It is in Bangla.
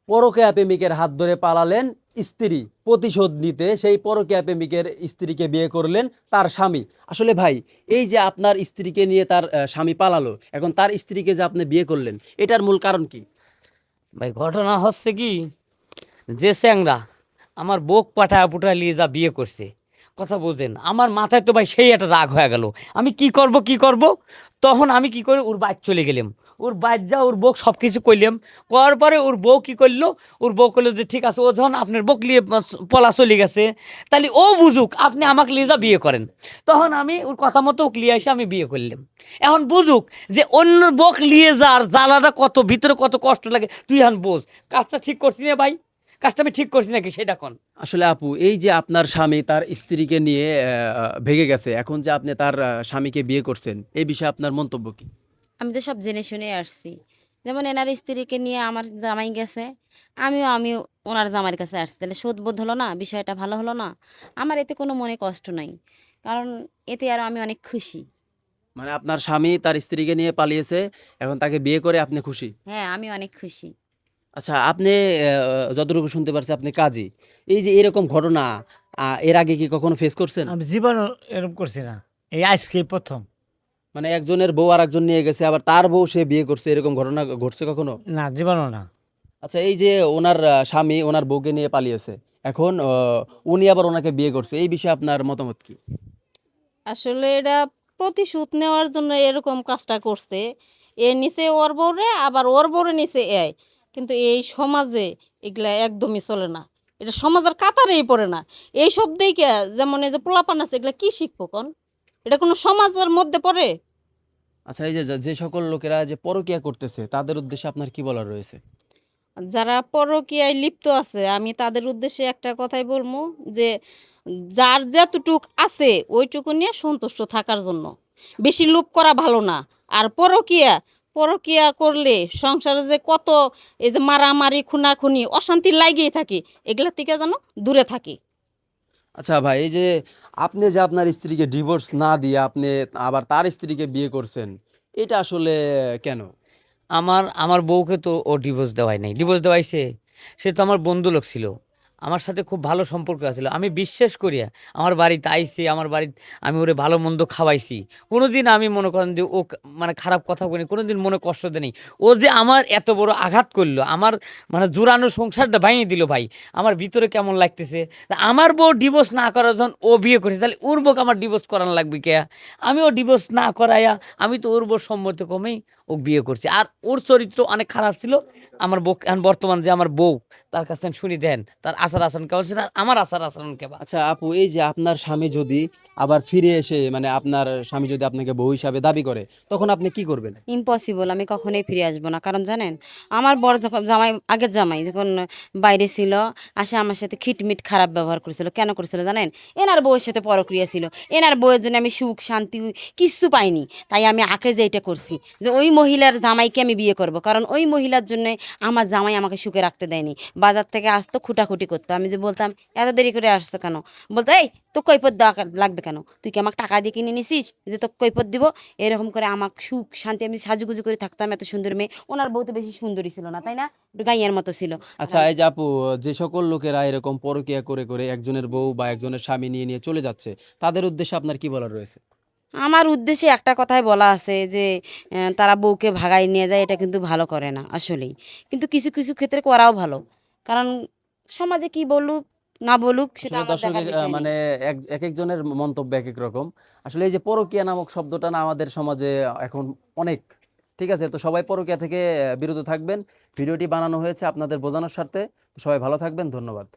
পরকীয়া প্রেমিকের হাত ধরে পালালেন স্ত্রী, প্রতিশোধ নিতে সেই পরকীয়া প্রেমিকের স্ত্রীকে বিয়ে করলেন তার স্বামী। আসলে ভাই, এই যে আপনার স্ত্রীকে নিয়ে তার স্বামী পালালো, এখন তার স্ত্রীকে যে আপনি বিয়ে করলেন, এটার মূল কারণ কি? ভাই ঘটনা হচ্ছে কি, যে চ্যাংরা আমার বোক পাঠায় পুটায় নিয়ে যা বিয়ে করছে, কথা বোঝেন, আমার মাথায় তো ভাই সেই একটা রাগ হয়ে গেল। আমি কি করব, তখন আমি কি করি, ওর বাইর চলে গেলাম। ওর বাইর যা ওর বউ সব কিছু করলাম, করার পরে ওর বউ কি করলো, ওর বউ করলো যে ঠিক আছে, ও যখন আপনার বউক নিয়ে পলা চলে গেছে, তাহলে ও বুঝুক আপনি আমাকে নিয়ে যা বিয়ে করেন। তখন আমি ওর কথা মতো ওকে নিয়ে এসে আমি বিয়ে করলাম। এখন বুঝুক যে অন্য বউক নিয়ে যার জ্বালাটা কত, ভিতরে কত কষ্ট লাগে, তুই এখন বোঝ। কাজটা ঠিক করছি না ভাই? কাজটা আমি ঠিক করছি নাকি সেটা কোন? আসলে আপু, এই যে আপনার স্বামী তার স্ত্রীকে নিয়ে ভেগে গেছে, এখন যে আপনি তার স্বামীকে বিয়ে করছেন, এই বিষয়ে আপনার মন্তব্য কি? আমি তো সব জেনে শুনে আসছি। যেমন এনার স্ত্রীকে নিয়ে আমার জামাই গেছে, আমিও ওনার জামাইয়ের কাছে আসছি। তাহলে শোধবোধ হলো না? বিষয়টা ভালো হলো না? আমার এতে কোনো মনে কষ্ট নাই। কারণ এতে আরো আমি অনেক খুশি। মানে আপনার স্বামী তার স্ত্রীকে নিয়ে পালিয়েছে, এখন তাকে বিয়ে করে আপনি খুশি? হ্যাঁ, আমি অনেক খুশি। আচ্ছা, আপনি যতটুকু শুনতে পারছি আপনি কাজী। এই যে এরকম ঘটনা এর আগে কি কখনো ফেস করছেন? আমি জীবনও এরকম করছি না, এই আজকে প্রথম। মানে একজনের বউ আর একজন নিয়ে গেছে, আবার তার বউ সে বিয়ে করছে, এরকম ঘটনা ঘটছে কখনো? না, জীবনও না। আচ্ছা, এই যে ওনার স্বামী ওনার বউকে নিয়ে পালিয়েছে, এখন উনি আবার ওনাকে বিয়ে করছে, এই বিষয়ে আপনার মতামত কি? আসলে এটা প্রতিশোধ নেওয়ার জন্য এরকম কাজটা করছে। এ নিচে ওর বউরে, আবার ওর বউরে নিচে এয়। কিন্তু এই সমাজে এগুলা একদমই চলে না। এটা সমাজের কাতারেই পড়ে না। এই সব দেখে যেমন এই যে পোলাপান আছে, এগুলা কি শিখবো কোন? এটা কোনো সমাজের মধ্যে পড়ে? আচ্ছা, এই যে যে সকল লোকেরা যে পরকীয়া করতেছে, তাদের উদ্দেশ্যে আপনার কি বলার রয়েছে? যারা পরকীয়ায় লিপ্ত আছে, আমি তাদের উদ্দেশ্যে একটা কথাই বলবো যে যার যতটুক আছে ওইটুকু নিয়ে সন্তুষ্ট থাকার জন্য। বেশি লোভ করা ভালো না। আর পরকীয়া পরকীয়া করলে সংসারে যে কত এই যে মারামারি খুনাখুনি অশান্তি লাগিয়েই থাকে, এগুলা থেকে যেন দূরে থাকি। আচ্ছা ভাই, এই যে আপনি যে আপনার স্ত্রীকে ডিভোর্স না দিয়ে আপনি আবার তার স্ত্রীকে বিয়ে করছেন, এটা আসলে কেন? আমার আমার বউকে তো ও ডিভোর্স দেওয়াই নাই, ডিভোর্স দেওয়াইছে। সে তো আমার বন্ধু লোক ছিল, আমার সাথে খুব ভালো সম্পর্ক আছিল। আমি বিশ্বাস করিয়া আমার বাড়িতে আইসি, আমার বাড়িতে আমি ওরে ভালো মন্দ খাওয়াইছি। কোনোদিন আমি মনে করেন যে ও মানে খারাপ কথা বলি, কোনোদিন মনে কষ্ট দেয়নি। ও যে আমার এত বড় আঘাত করলো, আমার মানে জোরানো সংসারটা ভাঙিয়ে দিল ভাই, আমার ভিতরে কেমন লাগতেছে। তা আমার বউ ডিভোর্স না করার যখন ও বিয়ে করেছে, তাহলে ওর বউকে আমার ডিভোর্স করানো লাগবে কে? আমিও ডিভোর্স না করাইয়া আমি তো ওর বউর সম্মতি কমেই ও বিয়ে করছি। আর ওর চরিত্র অনেক খারাপ ছিল। আমার বউ এখন বর্তমান যে আমার বউ, তার কাছে আমি শুনি দেন তার আচার আচরণ কেমন ছিল, আর আমার আচার আচরণ কেমন। আচ্ছা আপু, এই যে আপনার স্বামী যদি আবার ফিরে এসে, মানে আপনার স্বামী যদি আপনাকে বউ হিসাবে দাবি করে, তখন আপনি কি করবেন? ইম্পসিবল, আমি কখনোই ফিরে আসবো না। কারণ জানেন, আমার বর যখন জামাই, আগের জামাই যখন বাইরে ছিল, আসে আমার সাথে খিটমিট খারাপ ব্যবহার করেছিল। কেন করেছিল জানেন? এনার বউয়ের সাথে পরক্রিয়া ছিল। এনার বউয়ের জন্য আমি সুখ শান্তি কিচ্ছু পাইনি। তাই আমি আঁকে যে এটা করছি যে ওই মহিলার জামাইকে আমি বিয়ে করব। কারণ ওই মহিলার জন্য আমার জামাই আমাকে সুখে রাখতে দেয়নি। বাজার থেকে আসতো, খুঁটাখুটি করতো। আমি যে বলতাম এত দেরি করে আসছো কেন, বলতো এই তো কৈপত দেওয়া লাগবে কেন, তুই কি আমাকে টাকা দিয়ে কিনে নিছিস যে তো কৈপত দিব? এরকম করে আমাকে সুখ শান্তি, আমি সাজুগুজু করে থাকতাম, এত সুন্দর মেয়ে। ওনার বউ তো বেশি সুন্দরী ছিল না, তাই না? একটু গাইয়ার মতো ছিল। আচ্ছা, এই যে আপু, যে সকল লোকেরা এরকম পরকীয়া করে করে একজনের বউ বা একজনের স্বামী নিয়ে নিয়ে চলে যাচ্ছে, তাদের উদ্দেশ্যে আপনার কি বলার রয়েছে? আমার উদ্দেশ্যে একটা কথাই বলা আছে যে তারা বউকে ভাগাই নিয়ে যায়, এটা কিন্তু ভালো করে না আসলেই। কিন্তু কিছু কিছু ক্ষেত্রে করাও ভালো। কারণ সমাজে কি বলুক না বলুক সেটা আসলে আমার দেখার দর্শকের বিষয় নেই। মানে এক একজনের মন্তব্য এক এক রকম। আসলে এই যে পরকীয়া নামক শব্দটা না আমাদের সমাজে এখন অনেক, ঠিক আছে, তো সবাই পরকীয়া থেকে বিরত থাকবেন। ভিডিওটি বানানো হয়েছে আপনাদের বোঝানোর স্বার্থে। তো সবাই ভালো থাকবেন, ধন্যবাদ।